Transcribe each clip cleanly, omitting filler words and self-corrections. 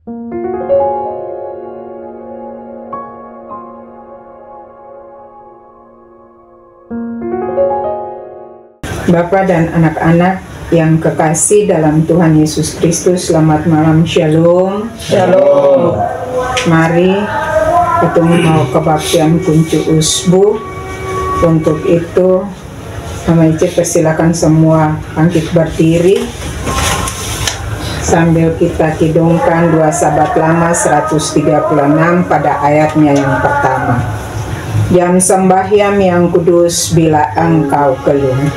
Bapak dan anak-anak yang kekasih dalam Tuhan Yesus Kristus, selamat malam, shalom. Shalom. Mari ketemu mau kebaktian kunci usbu. Untuk itu, Mama Ice persilakan semua bangkit berdiri sambil kita kidungkan 2 Sabat Lama 136 pada ayatnya yang pertama. Jam sembahyang yang kudus bila engkau keluar.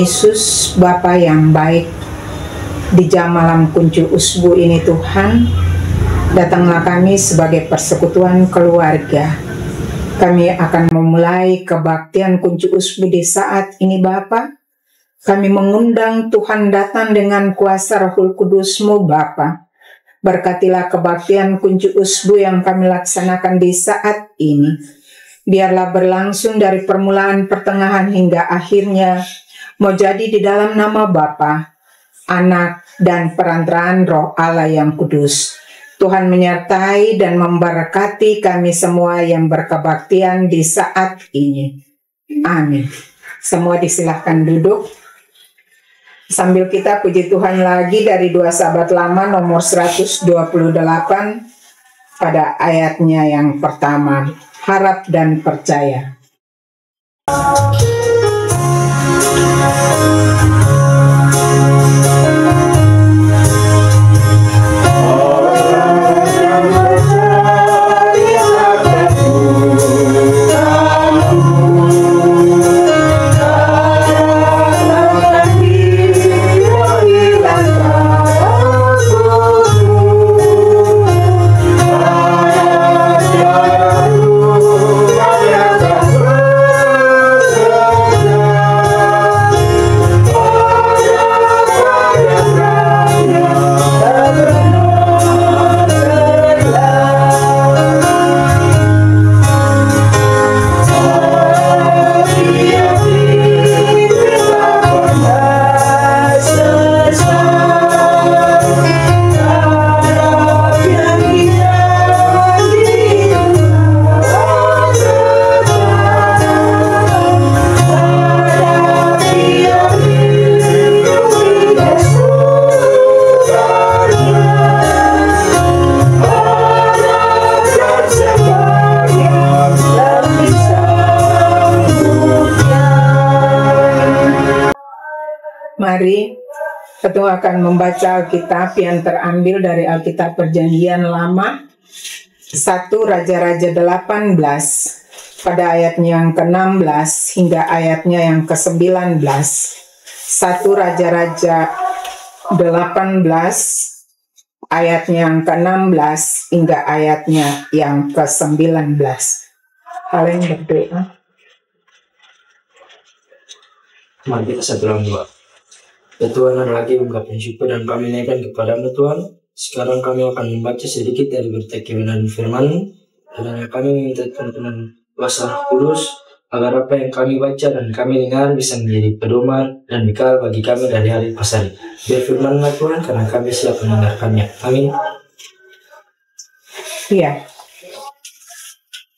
Yesus, Bapa yang baik, di jam malam kunci usbu ini Tuhan, datanglah kami sebagai persekutuan keluarga. Kami akan memulai kebaktian kunci usbu di saat ini Bapa. Kami mengundang Tuhan datang dengan kuasa Roh Kudus-Mu Bapa. Berkatilah kebaktian kunci usbu yang kami laksanakan di saat ini. Biarlah berlangsung dari permulaan, pertengahan hingga akhirnya, mau jadi di dalam nama Bapa, Anak, dan perantaraan Roh Allah yang kudus. Tuhan menyertai dan memberkati kami semua yang berkebaktian di saat ini. Amin. Semua disilahkan duduk. Sambil kita puji Tuhan lagi dari 2 Sabat Lama nomor 128 pada ayatnya yang pertama. Harap dan percaya. Mari, ketua akan membaca Alkitab yang terambil dari Alkitab Perjanjian Lama, 1 Raja-Raja 18, pada ayatnya yang ke-16 hingga ayatnya yang ke-19. 1 Raja-Raja 18, ayatnya yang ke-16 hingga ayatnya yang ke-19. Hal yang berdoa. Mari kita satu dalam doa. Ya Tuhan, ada lagi ungkapan syukur dan kami naikkan kepadamu Tuhan. Sekarang kami akan membaca sedikit dari berita kebenaran firman-Mu. Dan kami meminta Tuhan kuasa Kudus agar apa yang kami baca dan kami dengar bisa menjadi pedoman dan bekal bagi kami dari hari ke hari. Biar firman-Mu Tuhan, karena kami siap mendengarkannya. Amin. Iya.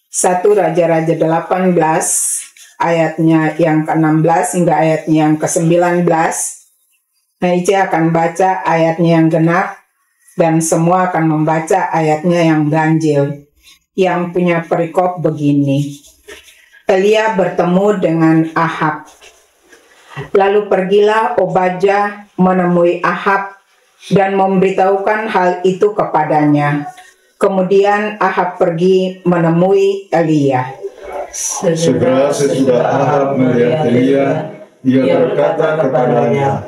1 Raja-Raja 18 ayatnya yang ke-16 hingga ayatnya yang ke-19. Nah, Ice akan baca ayatnya yang genap dan semua akan membaca ayatnya yang ganjil. Yang punya perikop begini. Elia bertemu dengan Ahab. Lalu pergilah Obadya menemui Ahab dan memberitahukan hal itu kepadanya. Kemudian Ahab pergi menemui Elia. Segera sesudah Ahab melihat Elia, ia berkata kepadanya,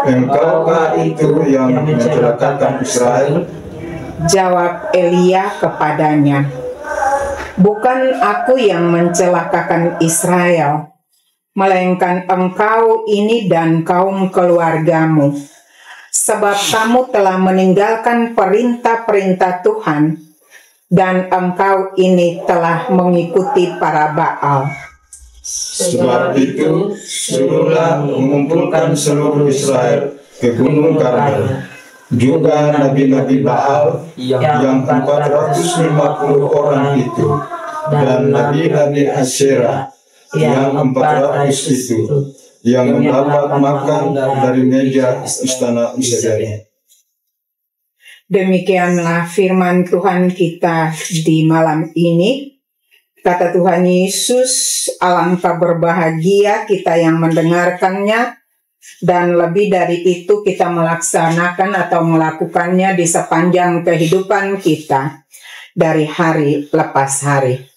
"Engkaukah itu yang mencelakakan Israel?" Jawab Elia kepadanya, "Bukan aku yang mencelakakan Israel, melainkan engkau ini dan kaum keluargamu. Sebab kamu telah meninggalkan perintah-perintah Tuhan, dan engkau ini telah mengikuti para Baal." Sebab itu, suruhlah mengumpulkan seluruh Israel ke Gunung Karmel, juga nabi-nabi Baal yang 450 orang itu, dan nabi-nabi Asyera yang 400 itu, yang mendapat makan dari meja istana Usedanya. Demikianlah firman Tuhan kita di malam ini. Kata Tuhan Yesus, alangkah berbahagia kita yang mendengarkannya, dan lebih dari itu kita melaksanakan atau melakukannya di sepanjang kehidupan kita, dari hari lepas hari.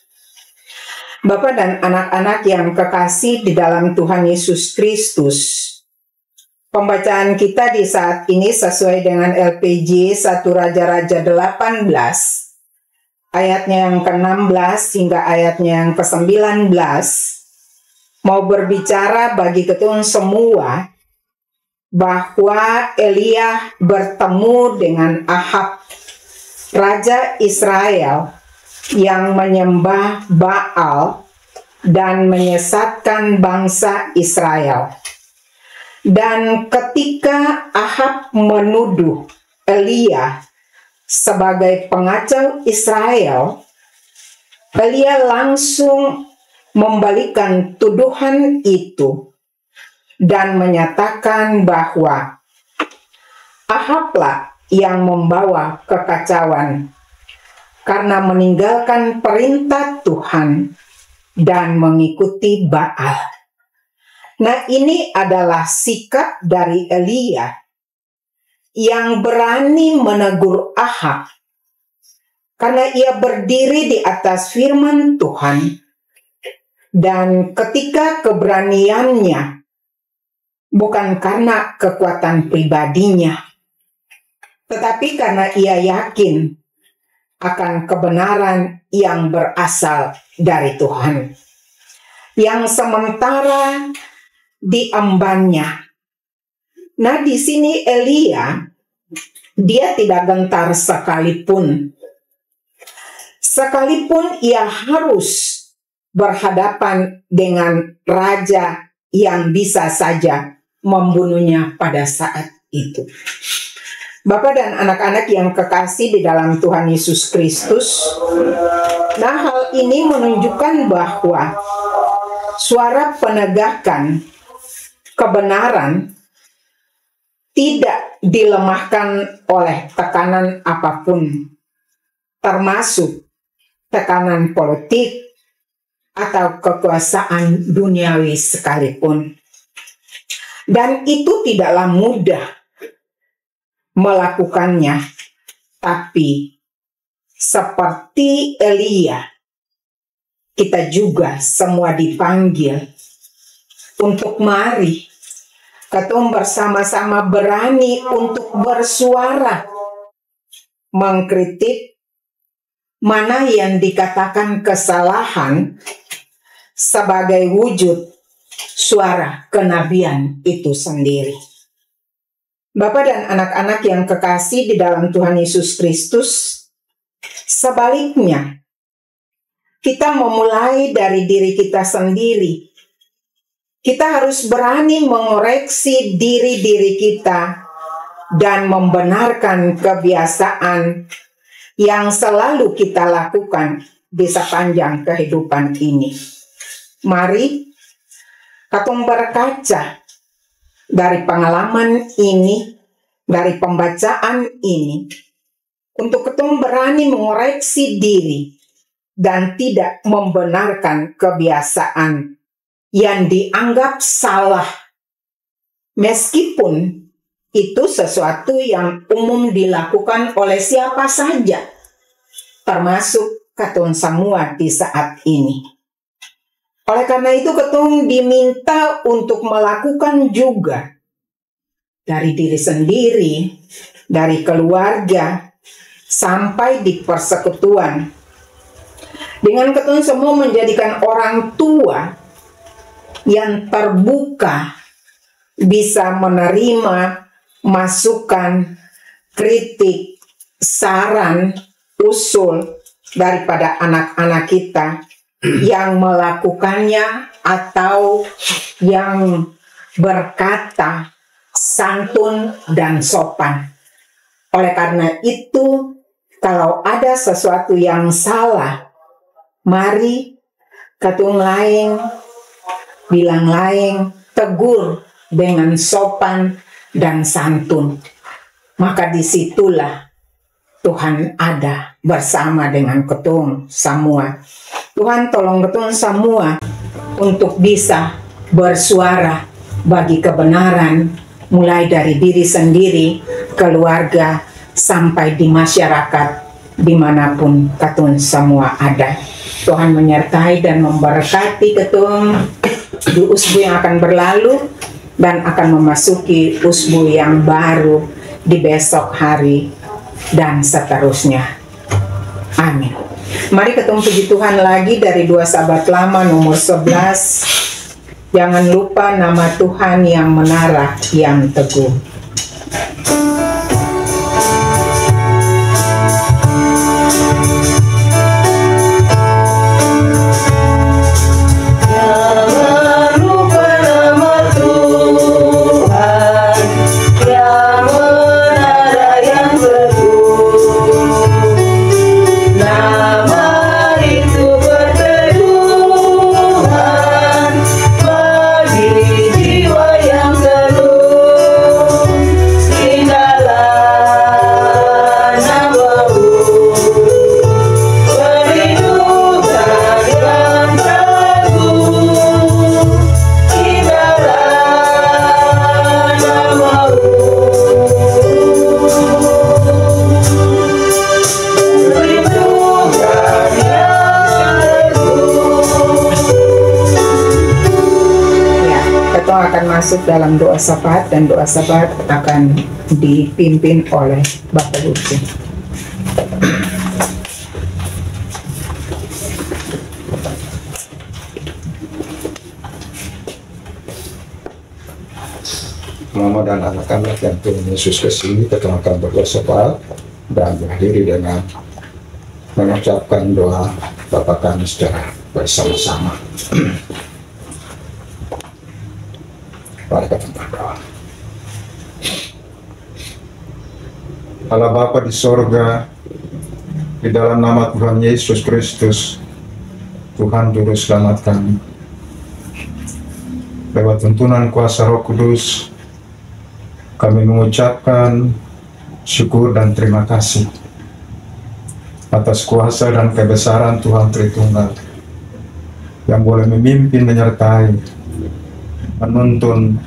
Bapak dan anak-anak yang kekasih di dalam Tuhan Yesus Kristus, pembacaan kita di saat ini sesuai dengan LPJ 1 Raja-Raja 18, ayatnya yang ke-16 hingga ayatnya yang ke-19, mau berbicara bagi ketun semua bahwa Elia bertemu dengan Ahab, Raja Israel, yang menyembah Baal dan menyesatkan bangsa Israel. Dan ketika Ahab menuduh Elia sebagai pengacau Israel, Elia langsung membalikkan tuduhan itu dan menyatakan bahwa Ahablah yang membawa kekacauan karena meninggalkan perintah Tuhan dan mengikuti Baal. Nah, ini adalah sikap dari Elia yang berani menegur Ahab karena ia berdiri di atas firman Tuhan, dan ketika keberaniannya bukan karena kekuatan pribadinya, tetapi karena ia yakin akan kebenaran yang berasal dari Tuhan, yang sementara diembannya. Nah, di sini Elia, dia tidak gentar sekalipun ia harus berhadapan dengan raja yang bisa saja membunuhnya pada saat itu. Bapak dan anak-anak yang kekasih di dalam Tuhan Yesus Kristus, nah, hal ini menunjukkan bahwa suara penegakan kebenaran tidak dilemahkan oleh tekanan apapun, termasuk tekanan politik atau kekuasaan duniawi sekalipun. Dan itu tidaklah mudah melakukannya, tapi seperti Elia, kita juga semua dipanggil untuk mari ketum bersama-sama berani untuk bersuara, mengkritik mana yang dikatakan kesalahan sebagai wujud suara kenabian itu sendiri. Bapak dan anak-anak yang kekasih di dalam Tuhan Yesus Kristus, sebaliknya, kita memulai dari diri kita sendiri. Kita harus berani mengoreksi diri-diri kita dan membenarkan kebiasaan yang selalu kita lakukan di sepanjang kehidupan ini. Mari Katong berkaca dari pengalaman ini, dari pembacaan ini, untuk ketong berani mengoreksi diri dan tidak membenarkan kebiasaan yang dianggap salah, meskipun itu sesuatu yang umum dilakukan oleh siapa saja, termasuk katong semua di saat ini. Oleh karena itu ketong diminta untuk melakukan juga dari diri sendiri, dari keluarga, sampai di persekutuan. Dengan ketong semua menjadikan orang tua yang terbuka, bisa menerima masukan, kritik, saran, usul daripada anak-anak kita yang melakukannya atau yang berkata santun dan sopan. Oleh karena itu, kalau ada sesuatu yang salah, mari katong lain, bilang lain, tegur dengan sopan dan santun. Maka disitulah Tuhan ada bersama dengan ketong semua. Tuhan tolong ketong semua untuk bisa bersuara bagi kebenaran, mulai dari diri sendiri, keluarga, sampai di masyarakat dimanapun ketong semua ada. Tuhan menyertai dan memberkati ketong di usbu yang akan berlalu dan akan memasuki usbu yang baru di besok hari dan seterusnya. Amin. Mari ketemu puji Tuhan lagi dari 2 Sahabat Lama nomor 11. Jangan lupa nama Tuhan yang menara, yang teguh. Masuk dalam doa syafaat, dan doa syafaat akan dipimpin oleh Bapak Lutfi. Mama dan anak-anak yang Tuhan Yesus kesini, kita akan berdoa syafaat dan berdiri dengan mengucapkan doa Bapa kami secara bersama-sama. Mari kita berdoa. Allah Bapa di sorga, di dalam nama Tuhan Yesus Kristus, Tuhan Juru Selamat kami, lewat tuntunan kuasa Roh Kudus, kami mengucapkan syukur dan terima kasih atas kuasa dan kebesaran Tuhan Tritunggal yang boleh memimpin, menyertai, menuntun,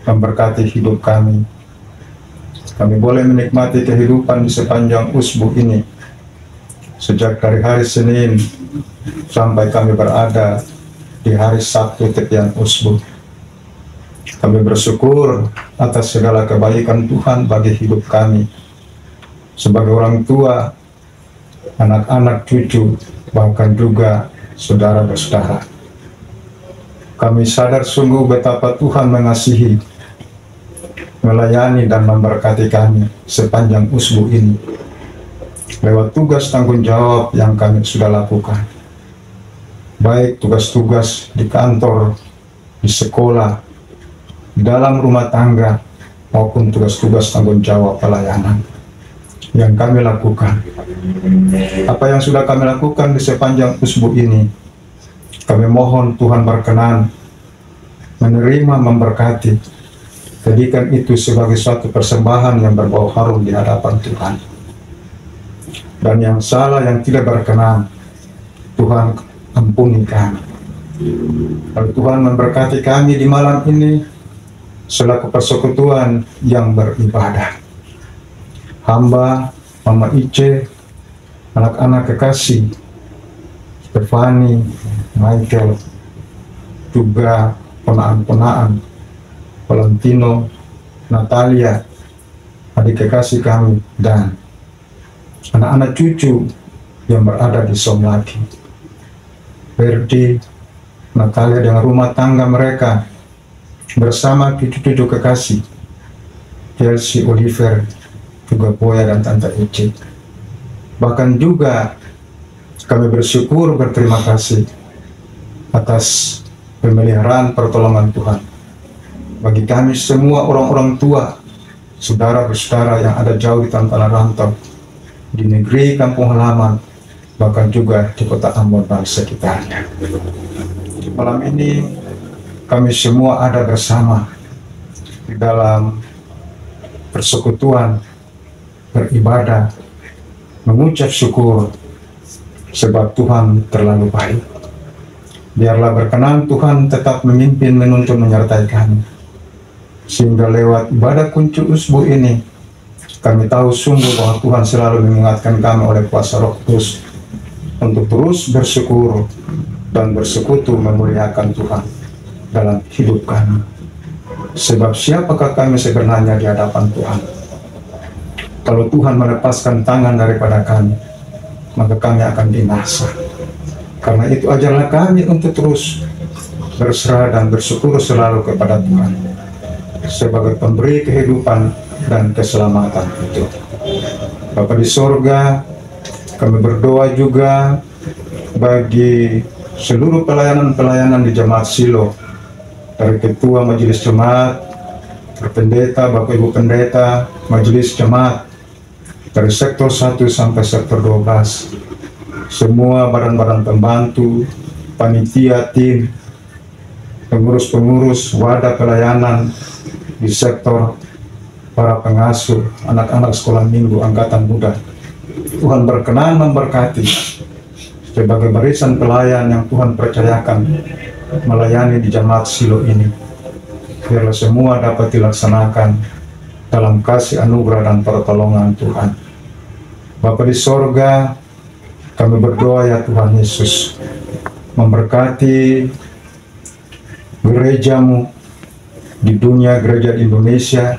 memberkati hidup kami. Kami boleh menikmati kehidupan di sepanjang usbu ini, sejak dari hari Senin sampai kami berada di hari Sabtu tepian usbu. Kami bersyukur atas segala kebaikan Tuhan bagi hidup kami sebagai orang tua, anak-anak, cucu, bahkan juga saudara bersaudara. Kami sadar sungguh betapa Tuhan mengasihi, melayani dan memberkati kami sepanjang usbu ini lewat tugas tanggung jawab yang kami sudah lakukan, baik tugas-tugas di kantor, di sekolah, di dalam rumah tangga, maupun tugas-tugas tanggung jawab pelayanan yang kami lakukan. Apa yang sudah kami lakukan di sepanjang usbu ini, kami mohon Tuhan berkenan menerima, memberkati, jadikan itu sebagai suatu persembahan yang berbau harum di hadapan Tuhan. Dan yang salah, yang tidak berkenan, Tuhan ampuni kami. Lalu Tuhan memberkati kami di malam ini selaku persekutuan yang beribadah. Hamba, Mama Ice, anak-anak kekasih, Stefani, Michael, juga ponaan-ponaan, Valentino, Natalia, adik kekasih kami, dan anak-anak cucu yang berada di Somlaki. Ferdi, Natalia dengan rumah tangga mereka bersama cucu-cucu kekasih, Chelsea, Oliver, juga Boya dan Tante Ice. Bahkan juga kami bersyukur, berterima kasih atas pemeliharaan pertolongan Tuhan bagi kami semua orang-orang tua, saudara-saudara yang ada jauh di tanah rantau, di negeri kampung halaman, bahkan juga di kota Ambon dan sekitarnya. Malam ini kami semua ada bersama di dalam persekutuan beribadah, mengucap syukur sebab Tuhan terlalu baik. Biarlah berkenan Tuhan tetap memimpin, menuntun, menyertai kami, sehingga lewat ibadah kunci usbu ini kami tahu sungguh bahwa Tuhan selalu mengingatkan kami oleh kuasa Roh Kudus untuk terus bersyukur dan bersekutu memuliakan Tuhan dalam hidup kami. Sebab siapakah kami sebenarnya di hadapan Tuhan? Kalau Tuhan melepaskan tangan daripada kami, maka kami akan binasa. Karena itu ajarlah kami untuk terus berserah dan bersyukur selalu kepada Tuhan sebagai pemberi kehidupan dan keselamatan itu. Bapa di sorga, kami berdoa juga bagi seluruh pelayanan-pelayanan di Jemaat Silo, dari Ketua Majelis Jemaat, Pendeta, Bapak Ibu Pendeta, Majelis Jemaat, dari sektor 1 sampai sektor 12, semua badan-badan pembantu, panitia, tim, pengurus-pengurus, wadah pelayanan di sektor para pengasuh, anak-anak sekolah minggu, angkatan muda. Tuhan berkenan memberkati sebagai barisan pelayan yang Tuhan percayakan melayani di Jemaat Silo ini. Biarlah semua dapat dilaksanakan dalam kasih anugerah dan pertolongan Tuhan. Bapa di sorga, kami berdoa ya Tuhan Yesus, memberkati gerejamu di dunia, gereja di Indonesia,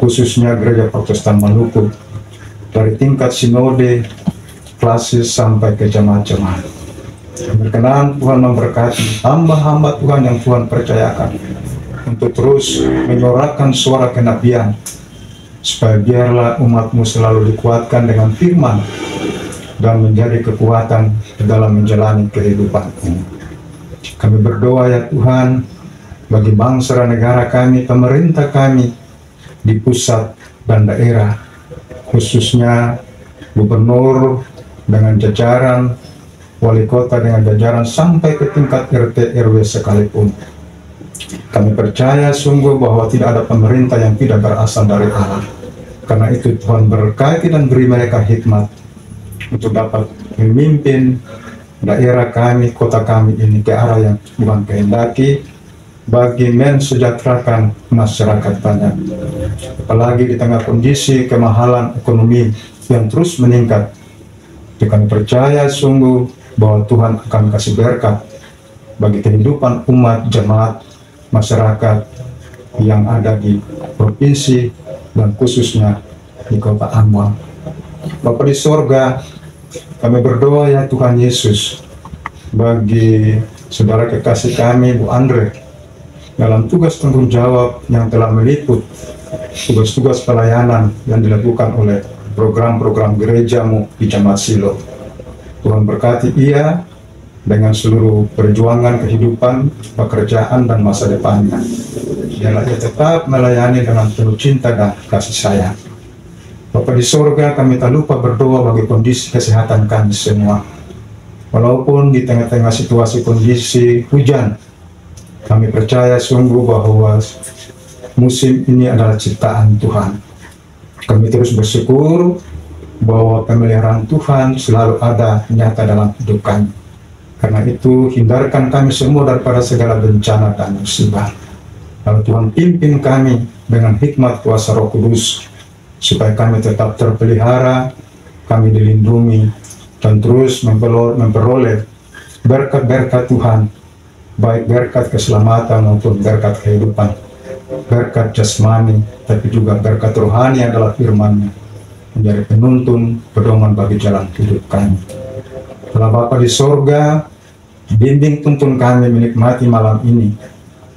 khususnya gereja Protestan Maluku, dari tingkat sinode, klasis sampai ke jemaat-jemaat. Berkenan Tuhan memberkati hamba-hamba Tuhan yang Tuhan percayakan untuk terus menyuarakan suara kenabian, supaya biarlah umatmu selalu dikuatkan dengan firman dan menjadi kekuatan dalam menjalani kehidupan ini. Kami berdoa ya Tuhan bagi bangsa dan negara kami, pemerintah kami di pusat dan daerah, khususnya gubernur dengan jajaran, wali kota dengan jajaran, sampai ke tingkat RT RW sekalipun. Kami percaya sungguh bahwa tidak ada pemerintah yang tidak berasal dari Allah. Karena itu Tuhan berkati dan beri mereka hikmat untuk dapat memimpin daerah kami, kota kami ini ke arah yang Tuhan kehendaki, bagi mensejahterakan masyarakat banyak. Apalagi di tengah kondisi kemahalan ekonomi yang terus meningkat, kami percaya sungguh bahwa Tuhan akan kasih berkat bagi kehidupan umat, jemaat, masyarakat yang ada di provinsi dan khususnya di kota Ambon. Bapa di sorga, kami berdoa ya Tuhan Yesus bagi saudara kekasih kami Bu Andre dalam tugas tanggung jawab yang telah meliput tugas-tugas pelayanan yang dilakukan oleh program-program gerejamu di Jemaat Silo. Tuhan berkati ia dengan seluruh perjuangan kehidupan, pekerjaan, dan masa depannya. Biarlah ia tetap melayani dengan penuh cinta dan kasih sayang. Bapa di sorga, kami tak lupa berdoa bagi kondisi kesehatan kami semua. Walaupun di tengah-tengah situasi kondisi hujan, Kami percaya sungguh bahwa musim ini adalah ciptaan Tuhan. Kami terus bersyukur bahwa pemeliharaan Tuhan selalu ada nyata dalam hidup kami. Karena itu, hindarkan kami semua daripada segala bencana dan musibah. Lalu Tuhan pimpin kami dengan hikmat kuasa Roh Kudus, supaya kami tetap terpelihara, kami dilindungi, dan terus memperoleh berkat-berkat Tuhan, baik berkat keselamatan maupun berkat kehidupan, berkat jasmani, tapi juga berkat rohani adalah firman-Nya, menjadi penuntun pedoman bagi jalan hidup kami. Allah Bapa di sorga, bimbing tuntun kami menikmati malam ini.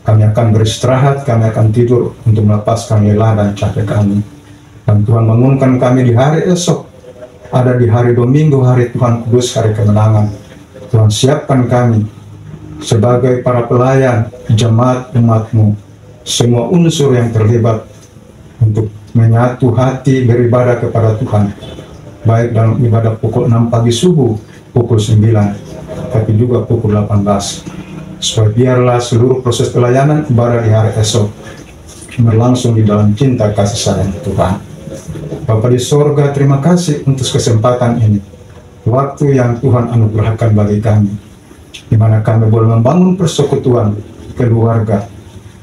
Kami akan beristirahat, kami akan tidur untuk melepaskan lelah dan capek kami. Dan Tuhan bangunkan kami di hari esok, ada di hari Domingo, hari Tuhan Kudus, hari kemenangan. Tuhan siapkan kami sebagai para pelayan, jemaat umat-Mu, semua unsur yang terlibat untuk menyatu hati beribadah kepada Tuhan, baik dalam ibadah pukul 6 pagi subuh, pukul 9, tapi juga pukul 18. Supaya biarlah seluruh proses pelayanan ibadah di hari esok berlangsung di dalam cinta kasih sayang Tuhan. Bapa di sorga, terima kasih untuk kesempatan ini, waktu yang Tuhan anugerahkan bagi kami, di mana kami boleh membangun persekutuan keluarga,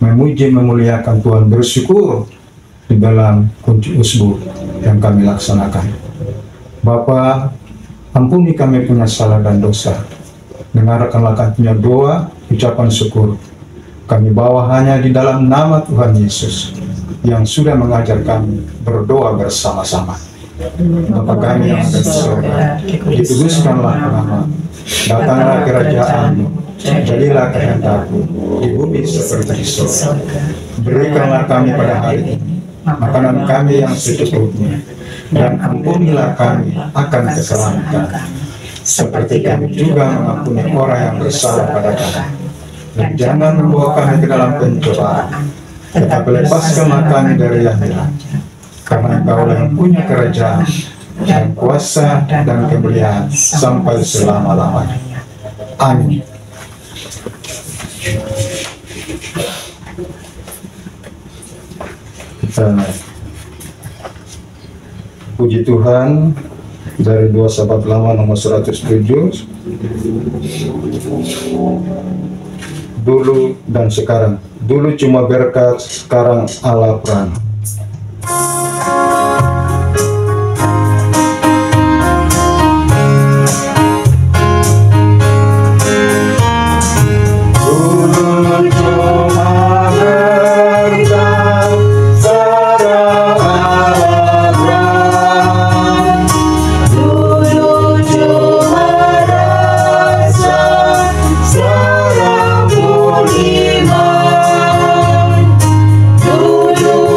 memuji memuliakan Tuhan, bersyukur di dalam kunci usbu yang kami laksanakan. Bapa, ampuni kami punya salah dan dosa. Dengarkanlah kami punya doa, ucapan syukur. Kami bawa hanya di dalam nama Tuhan Yesus yang sudah mengajar kami berdoa bersama-sama. Bapa kami yang ada di surga, dikuduskanlah nama-Mu, datanglah kerajaan-Mu, jadilah kehendak-Mu di bumi seperti di surga. Berikanlah kami pada hari ini makanan kami yang secukupnya, dan ampunilah kami akan kesalahan kami, seperti kami juga mengampuni orang yang bersalah pada kami. Dan jangan membawa kami ke dalam pencobaan, tetapi lepaskanlah kami dari yang jahat. Karena Engkau yang punya kerajaan dan kuasa dan kemuliaan sampai selama-lamanya. Amin. Kita puji Tuhan dari 2 Sahabat Lama nomor 107. Dulu dan sekarang. Dulu cuma berkat, sekarang Allah peran. Dulu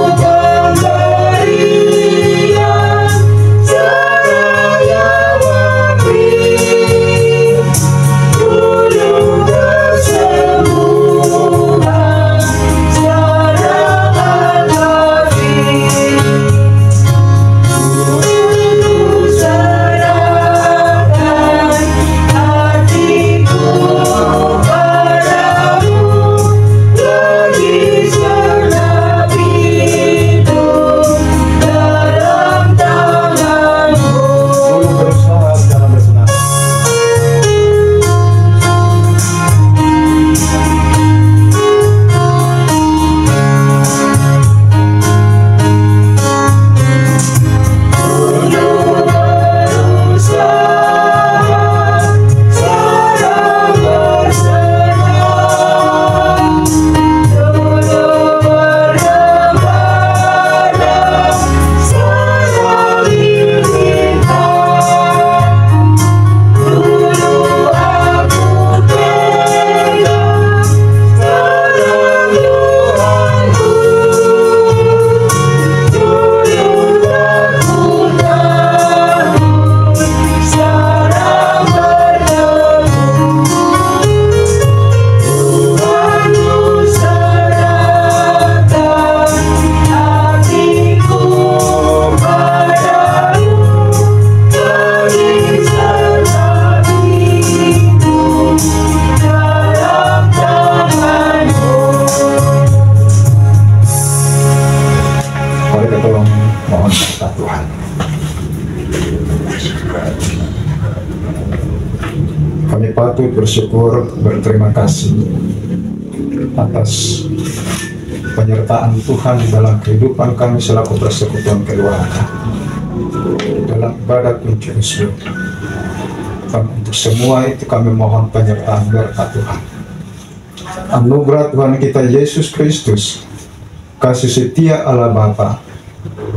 Tuhan. Kami patut bersyukur, berterima kasih atas penyertaan Tuhan dalam kehidupan kami selaku persekutuan keluarga dalam ibadah kunci usbu. Dan untuk semua itu kami mohon penyertaan berkat Tuhan. Anugerah Tuhan kita Yesus Kristus, kasih setia Allah Bapa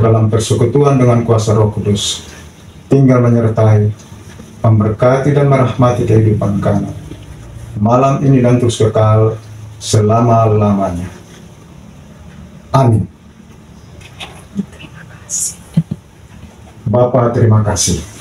dalam persekutuan dengan kuasa Roh Kudus tinggal menyertai, memberkati dan merahmati kehidupan kami malam ini dan terus kekal selama-lamanya. Amin. Bapa, terima kasih.